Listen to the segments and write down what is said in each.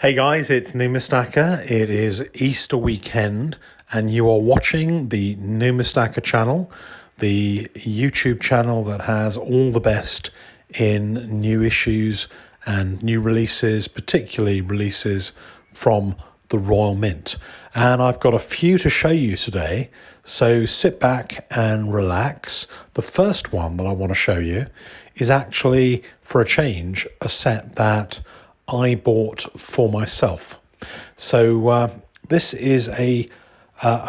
Hey guys, it's Numistacker. It is Easter weekend, and you are watching the Numistacker channel, the YouTube channel that has all the best in new issues and new releases, particularly releases from the Royal Mint. And I've got a few to show you today, so sit back and relax. The first one that I want to show you is actually, for a change, a set that I bought for myself. So this is a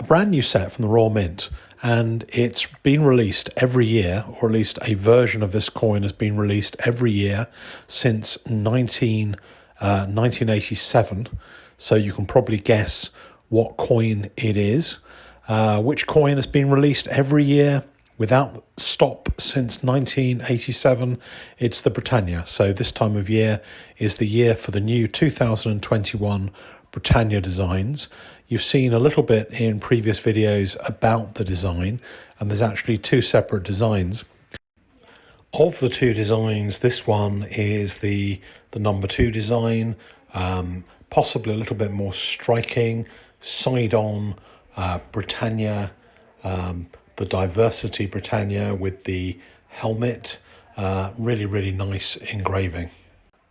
brand new set from the Royal Mint, and it's been released every year, or at least a version of this coin has been released every year since 1987. So you can probably guess what coin it is. Which coin has been released every year without stop since 1987? It's the Britannia. So this time of year is the year for the new 2021 Britannia designs. You've seen a little bit in previous videos about the design, and there's actually two separate designs. Of the two designs, this one is the number 2 design, possibly a little bit more striking, side-on Britannia, the Diversity Britannia with the helmet, really nice engraving.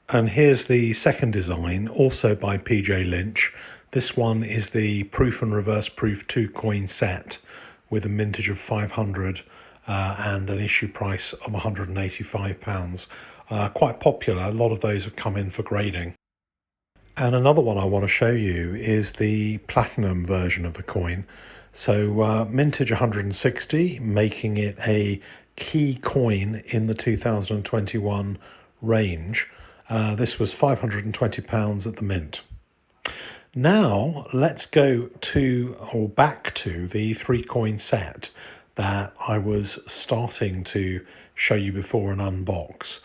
And here's the second design, also by PJ Lynch. This one is the proof and reverse proof 2 coin set with a mintage of 500 and an issue price of £185. Quite popular. A lot of those have come in for grading. And another one I want to show you is the platinum version of the coin. So mintage 160, making it a key coin in the 2021 range. This was £520 at the mint. Now let's go to, or back to, the 3 coin set that I was starting to show you before and unbox.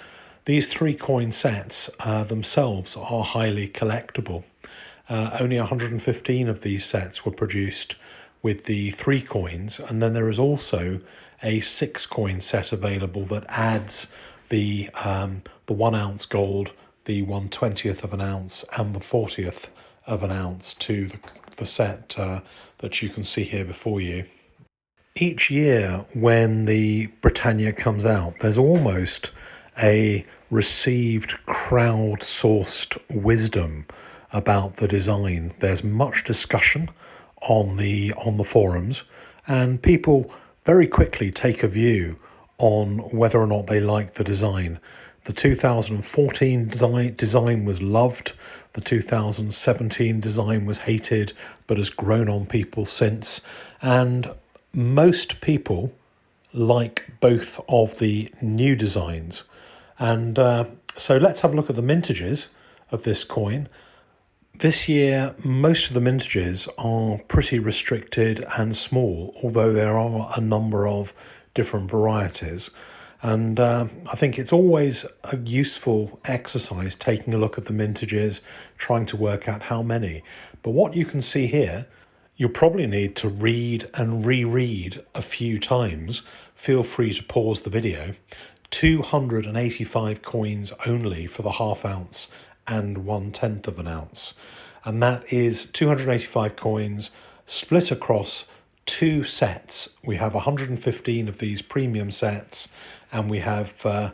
These 3 coin sets themselves are highly collectible. Only 115 of these sets were produced with the 3 coins, and then there is also a 6 coin set available that adds the 1 ounce gold, the 1/20th of an ounce, and the 40th of an ounce to the set that you can see here before you. Each year when the Britannia comes out, there's almost a received crowd-sourced wisdom about the design. There's much discussion on the forums, and people very quickly take a view on whether or not they like the design. The 2014 design was loved. The 2017 design was hated, but has grown on people since. And most people like both of the new designs. And so let's have a look at the mintages of this coin. This year, most of the mintages are pretty restricted and small, although there are a number of different varieties. And I think it's always a useful exercise taking a look at the mintages, trying to work out how many. But what you can see here, you'll probably need to read and reread a few times. Feel free to pause the video. 285 coins only for the ½ ounce and 1/10 of an ounce. And that is 285 coins split across 2 sets. We have 115 of these premium sets, and we have I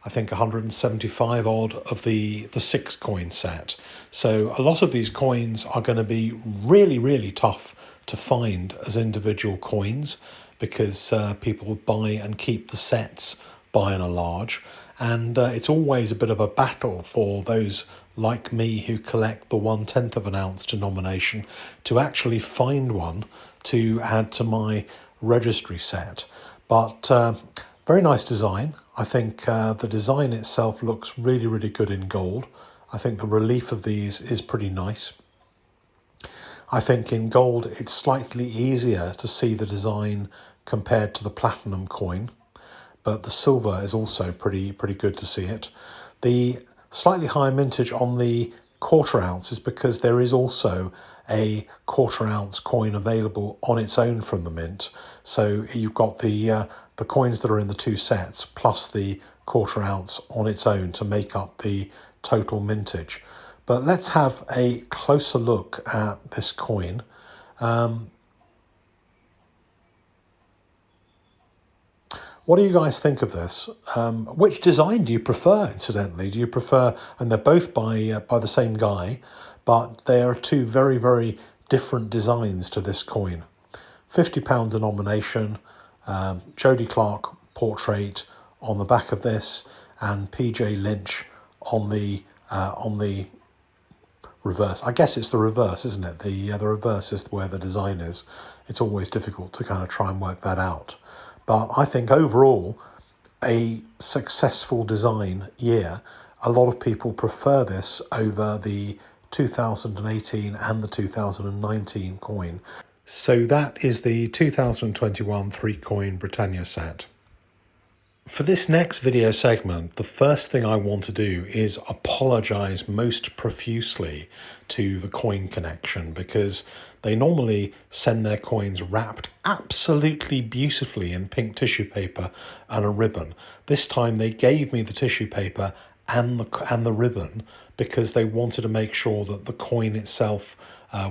think 175 odd of the 6 coin set. So a lot of these coins are going to be really tough to find as individual coins, because people buy and keep the sets by and large, and it's always a bit of a battle for those like me who collect the 1/10 of an ounce denomination to actually find one to add to my registry set. But very nice design. I think the design itself looks really good in gold. I think the relief of these is pretty nice. I think in gold it's slightly easier to see the design compared to the platinum coin, but the silver is also pretty good to see it. The slightly higher mintage on the quarter ounce is because there is also a quarter ounce coin available on its own from the mint. So you've got the coins that are in the 2 sets plus the quarter ounce on its own to make up the total mintage. But let's have a closer look at this coin. What do you guys think of this? Which design do you prefer, incidentally? Do you prefer, and they're both by the same guy, but they are two very, very different designs to this coin. £50 denomination, Jodie Clark portrait on the back of this, and PJ Lynch on the reverse. I guess it's the reverse, isn't it? The reverse is where the design is. It's always difficult to kind of try and work that out. But I think overall, a successful design year. A lot of people prefer this over the 2018 and the 2019 coin. So that is the 2021 3-coin Britannia set. For this next video segment, the first thing I want to do is apologise most profusely to the Coin Connection, because they normally send their coins wrapped absolutely beautifully in pink tissue paper and a ribbon. This time they gave me the tissue paper and the ribbon because they wanted to make sure that the coin itself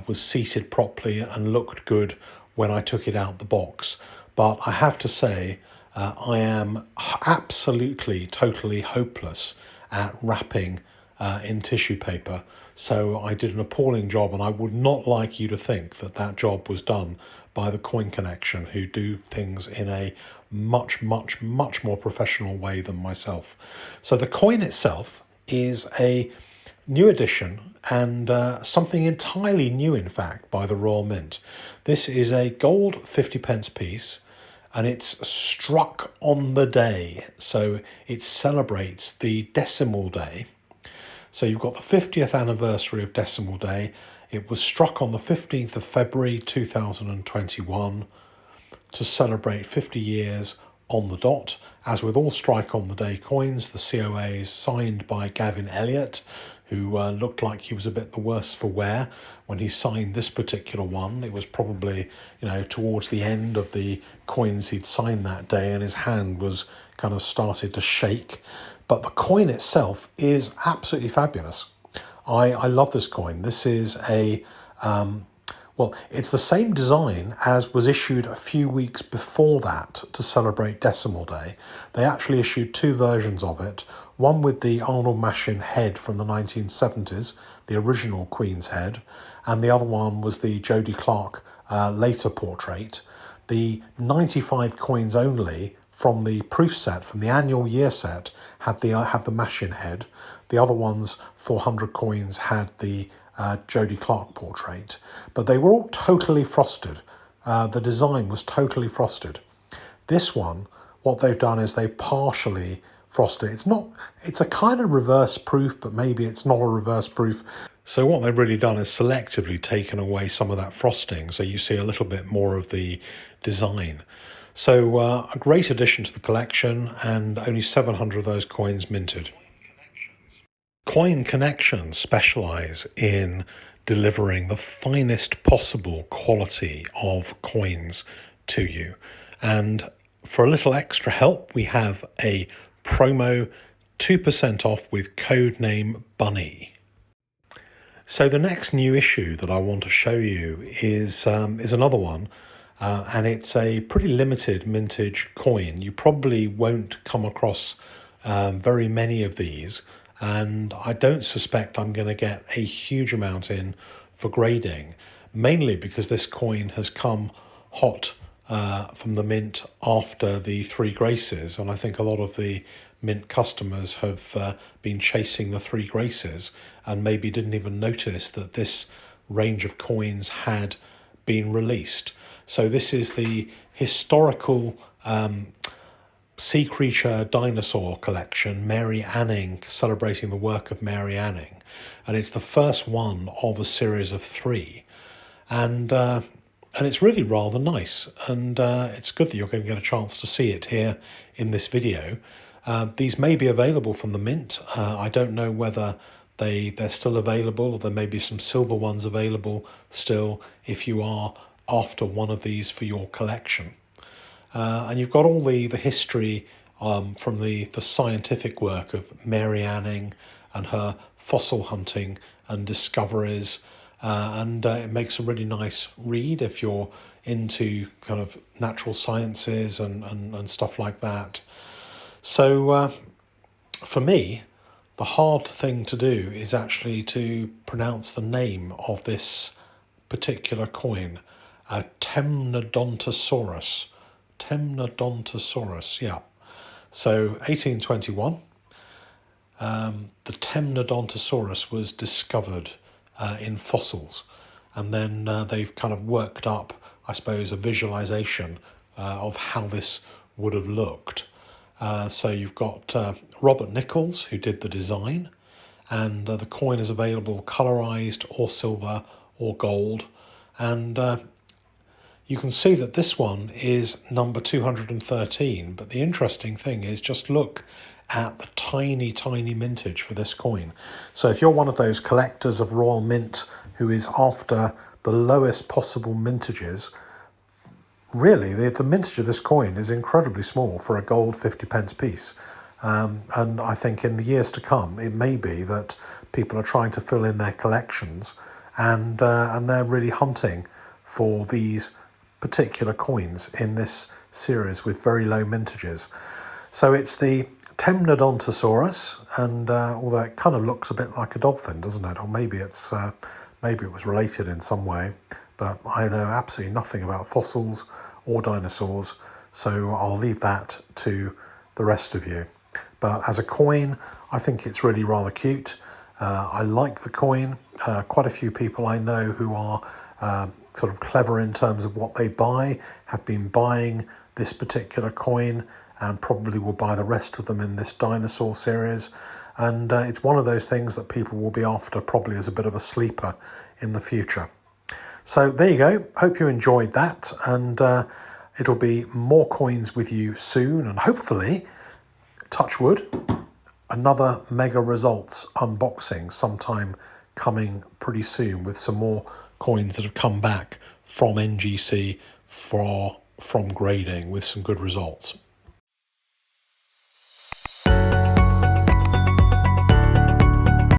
was seated properly and looked good when I took it out the box. But I have to say, I am absolutely, totally hopeless at wrapping in tissue paper. So I did an appalling job, and I would not like you to think that that job was done by the Coin Connection, who do things in a much, much, much more professional way than myself. So the coin itself is a new edition, and something entirely new, in fact, by the Royal Mint. This is a gold 50p piece, and it's struck on the day, so it celebrates the decimal day. So you've got the 50th anniversary of decimal day. It was struck on the 15th of February 2021 to celebrate 50 years on the dot. As with all strike on the day coins, the COA is signed by Gavin Elliott, who looked like he was a bit the worse for wear when he signed this particular one. It was probably, towards the end of the coins he'd signed that day, and his hand was kind of started to shake. But the coin itself is absolutely fabulous. I love this coin. This is a, it's the same design as was issued a few weeks before that to celebrate Decimal Day. They actually issued two versions of it. One with the Arnold Machin head from the 1970s, the original Queen's head, and the other one was the Jodie Clark later portrait. The 95 coins only from the proof set, from the annual year set, had the Machin head. The other ones, 400 coins, had the Jodie Clark portrait. But they were all totally frosted. The design was totally frosted. This one, what they've done is they partially frosted. It's a kind of reverse proof, but maybe it's not a reverse proof. So what they've really done is selectively taken away some of that frosting, so you see a little bit more of the design. So a great addition to the collection, and only 700 of those coins minted. Coin Connection specialise in delivering the finest possible quality of coins to you. And for a little extra help, we have a promo 2% off with code name Bunny. So the next new issue that I want to show you is another one, and it's a pretty limited mintage coin. You probably won't come across very many of these, and I don't suspect I'm going to get a huge amount in for grading, mainly because this coin has come hot from the mint after the Three Graces, and I think a lot of the mint customers have been chasing the Three Graces and maybe didn't even notice that this range of coins had been released. So this is the historical sea creature dinosaur collection, Mary Anning, celebrating the work of Mary Anning, and it's the first one of a series of 3, and it's really rather nice, and it's good that you're going to get a chance to see it here in this video. These may be available from the mint. I don't know whether they're still available. There may be some silver ones available still if you are after one of these for your collection. And you've got all the history from the scientific work of Mary Anning and her fossil hunting and discoveries, and it makes a really nice read if you're into kind of natural sciences and stuff like that. So for me, the hard thing to do is actually to pronounce the name of this particular coin, a Temnodontosaurus. Temnodontosaurus, yeah. So 1821, the Temnodontosaurus was discovered in fossils, and then they've kind of worked up, I suppose, a visualization of how this would have looked. So you've got Robert Nichols, who did the design, and the coin is available colorized or silver or gold. And you can see that this one is number 213. But the interesting thing is just look at the tiny, tiny mintage for this coin. So if you're one of those collectors of Royal Mint who is after the lowest possible mintages, really, the mintage of this coin is incredibly small for a gold 50p piece. And I think in the years to come, it may be that people are trying to fill in their collections, and they're really hunting for these particular coins in this series with very low mintages. So it's the Temnodontosaurus, and although it kind of looks a bit like a dolphin, doesn't it? Or maybe maybe it was related in some way, but I know absolutely nothing about fossils or dinosaurs, so I'll leave that to the rest of you. But as a coin, I think it's really rather cute. I like the coin. Quite a few people I know who are sort of clever in terms of what they buy have been buying this particular coin, and probably will buy the rest of them in this dinosaur series. And it's one of those things that people will be after probably as a bit of a sleeper in the future. So there you go. Hope you enjoyed that, and it'll be more coins with you soon, and hopefully, touch wood, another Mega Results unboxing sometime coming pretty soon with some more coins that have come back from NGC from grading with some good results.